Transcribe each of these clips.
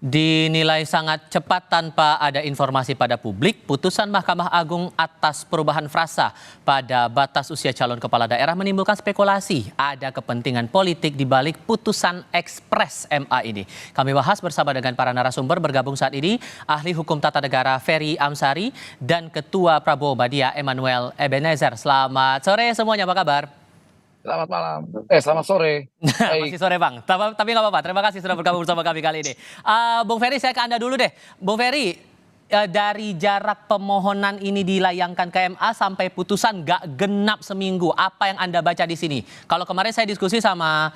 Dinilai sangat cepat tanpa ada informasi pada publik, putusan Mahkamah Agung atas perubahan frasa pada batas usia calon kepala daerah menimbulkan spekulasi ada kepentingan politik di balik putusan ekspres MA ini. Kami bahas bersama dengan para narasumber bergabung saat ini, ahli hukum tata negara Ferry Amsari dan Ketua Prabowo Badia Emmanuel Ebenezer. Selamat sore semuanya, apa kabar? Selamat malam. Selamat sore. Masih sore Bang, tapi nggak apa-apa. Terima kasih sudah bergabung bersama kami kali ini. Bung Ferry, saya ke Anda dulu deh. Bung Ferry, dari jarak pemohonan ini dilayangkan ke MA sampai putusan nggak genap seminggu. Apa yang Anda baca di sini? Kalau kemarin saya diskusi sama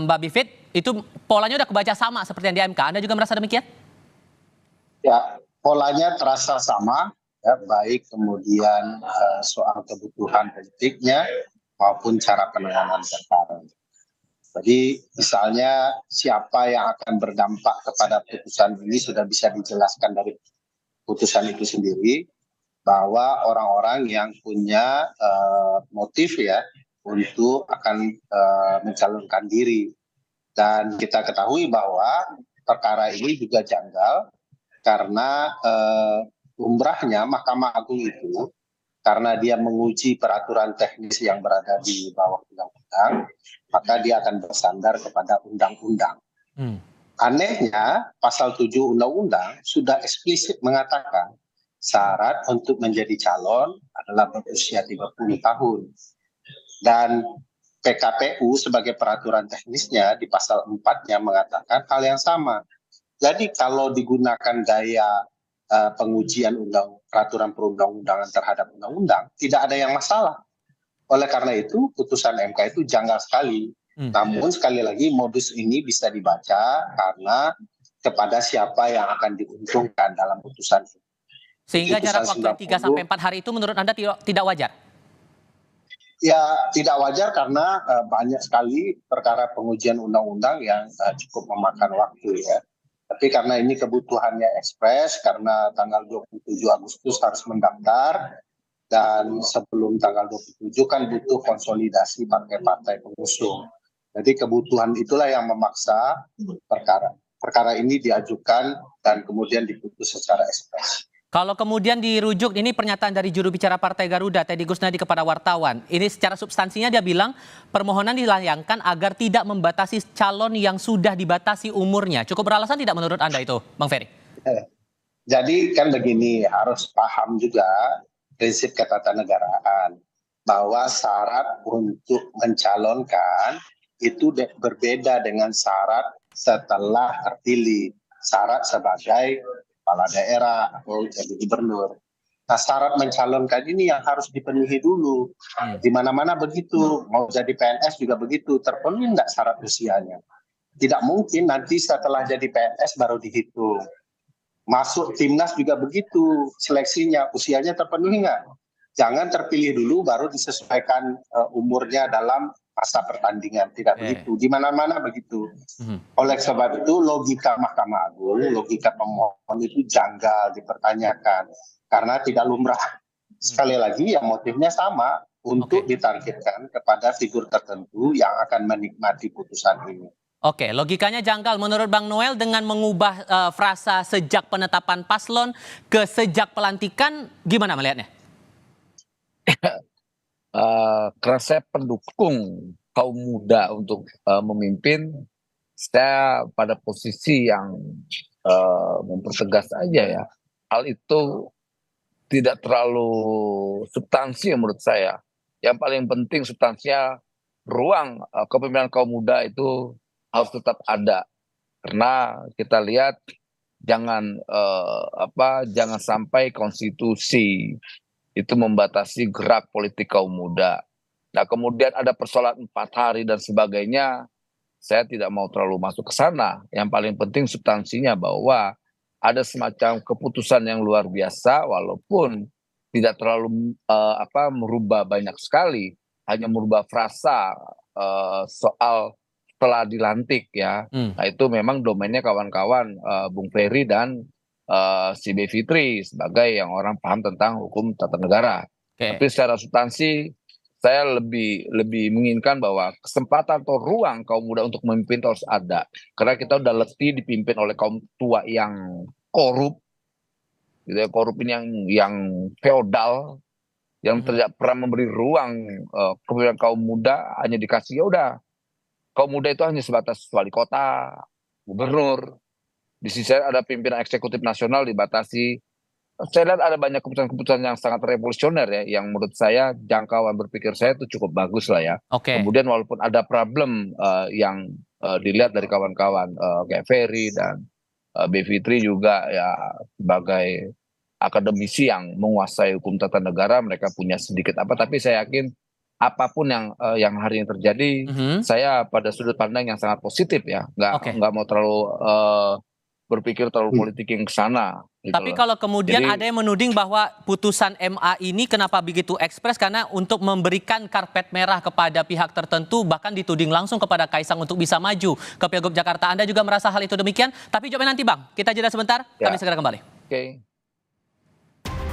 Mbak Bivit, itu polanya udah kebaca sama seperti yang di MK. Anda juga merasa demikian? Ya, polanya terasa sama, ya, baik kemudian soal kebutuhan politiknya maupun cara penanganan perkara. Jadi misalnya siapa yang akan berdampak kepada putusan ini sudah bisa dijelaskan dari putusan itu sendiri, bahwa orang-orang yang punya motif ya untuk akan mencalonkan diri. Dan kita ketahui bahwa perkara ini juga janggal karena umrahnya Mahkamah Agung itu, karena dia menguji peraturan teknis yang berada di bawah undang-undang, maka dia akan bersandar kepada undang-undang. Anehnya, pasal 7 undang-undang sudah eksplisit mengatakan syarat untuk menjadi calon adalah berusia 30 tahun. Dan PKPU sebagai peraturan teknisnya di pasal 4-nya mengatakan hal yang sama. Jadi kalau digunakan gaya pengujian peraturan perundang-undangan terhadap undang-undang, tidak ada yang masalah. Oleh karena itu, putusan MK itu janggal sekali. Namun sekali lagi modus ini bisa dibaca karena kepada siapa yang akan diuntungkan dalam putusan ini. Sehingga jarak waktu 3-4 hari itu menurut Anda tidak wajar? Ya, tidak wajar karena banyak sekali perkara pengujian undang-undang yang cukup memakan waktu ya. Tapi karena ini kebutuhannya ekspres, karena tanggal 27 Agustus harus mendaftar, dan sebelum tanggal 27 kan butuh konsolidasi partai-partai pengusung. Jadi kebutuhan itulah yang memaksa perkara ini diajukan dan kemudian diputus secara ekspres. Kalau kemudian dirujuk, ini pernyataan dari juru bicara Partai Garuda, Teddy Gusnadi kepada wartawan. Ini secara substansinya dia bilang permohonan dilayangkan agar tidak membatasi calon yang sudah dibatasi umurnya. Cukup beralasan tidak menurut Anda itu, Bang Ferry? Jadi kan begini, harus paham juga prinsip ketatanegaraan bahwa syarat untuk mencalonkan itu berbeda dengan syarat setelah terpilih. Syarat sebagai kepala daerah atau jadi gubernur. Nah, syarat mencalonkan ini yang harus dipenuhi dulu. Di mana-mana begitu, mau jadi PNS juga begitu, terpenuhi enggak syarat usianya? Tidak mungkin nanti setelah jadi PNS baru dihitung. Masuk timnas juga begitu, seleksinya usianya terpenuhi enggak? Jangan terpilih dulu baru disesuaikan umurnya dalam masa pertandingan, tidak begitu. Di mana-mana begitu. Oleh sebab itu logika Mahkamah Agung, logika pemohon itu janggal dipertanyakan karena tidak lumrah. Sekali lagi yang motifnya sama, untuk ditargetkan kepada figur tertentu yang akan menikmati putusan ini. Oke, logikanya janggal menurut Bang Noel dengan mengubah frasa sejak penetapan paslon ke sejak pelantikan, gimana melihatnya? Karena saya pendukung kaum muda untuk memimpin, saya pada posisi yang mempertegas aja ya. Hal itu tidak terlalu substansi menurut saya. Yang paling penting substansinya, ruang kepemimpinan kaum muda itu harus tetap ada. Karena kita lihat jangan sampai konstitusi itu membatasi gerak politik kaum muda. Nah, kemudian ada persoalan 4 hari dan sebagainya, saya tidak mau terlalu masuk ke sana. Yang paling penting substansinya bahwa ada semacam keputusan yang luar biasa, walaupun tidak terlalu merubah banyak sekali, hanya merubah frasa soal setelah dilantik ya. Nah, itu memang domainnya kawan-kawan Bung Ferry dan si Bivitri sebagai yang orang paham tentang hukum tata negara. Tapi secara substansi saya lebih menginginkan bahwa kesempatan atau ruang kaum muda untuk memimpin itu harus ada. Karena kita udah letih dipimpin oleh kaum tua yang korup, gitu ya, korup ini yang feodal, yang tidak pernah memberi ruang kepemimpinan kaum muda, hanya dikasih ya udah. Kaum muda itu hanya sebatas wali kota, gubernur. Di sisi lain ada pimpinan eksekutif nasional dibatasi. Saya lihat ada banyak keputusan-keputusan yang sangat revolusioner ya, yang menurut saya jangkauan berpikir saya itu cukup bagus lah ya. Oke. Kemudian walaupun ada problem yang dilihat dari kawan-kawan kayak Ferry dan Bivitri juga ya sebagai akademisi yang menguasai hukum tata negara, mereka punya sedikit apa, tapi saya yakin apapun yang hari ini terjadi, saya pada sudut pandang yang sangat positif ya, Oke. nggak mau terlalu berpikir terlalu politik yang ke sana. Gitu Tapi loh. kalau kemudian Jadi, ada yang menuding bahwa putusan MA ini kenapa begitu ekspres karena untuk memberikan karpet merah kepada pihak tertentu, bahkan dituding langsung kepada Kaisang untuk bisa maju ke Pilgub Jakarta. Anda juga merasa hal itu demikian? Tapi jawabnya nanti Bang, kita jeda sebentar, Ya. kami segera kembali. oke.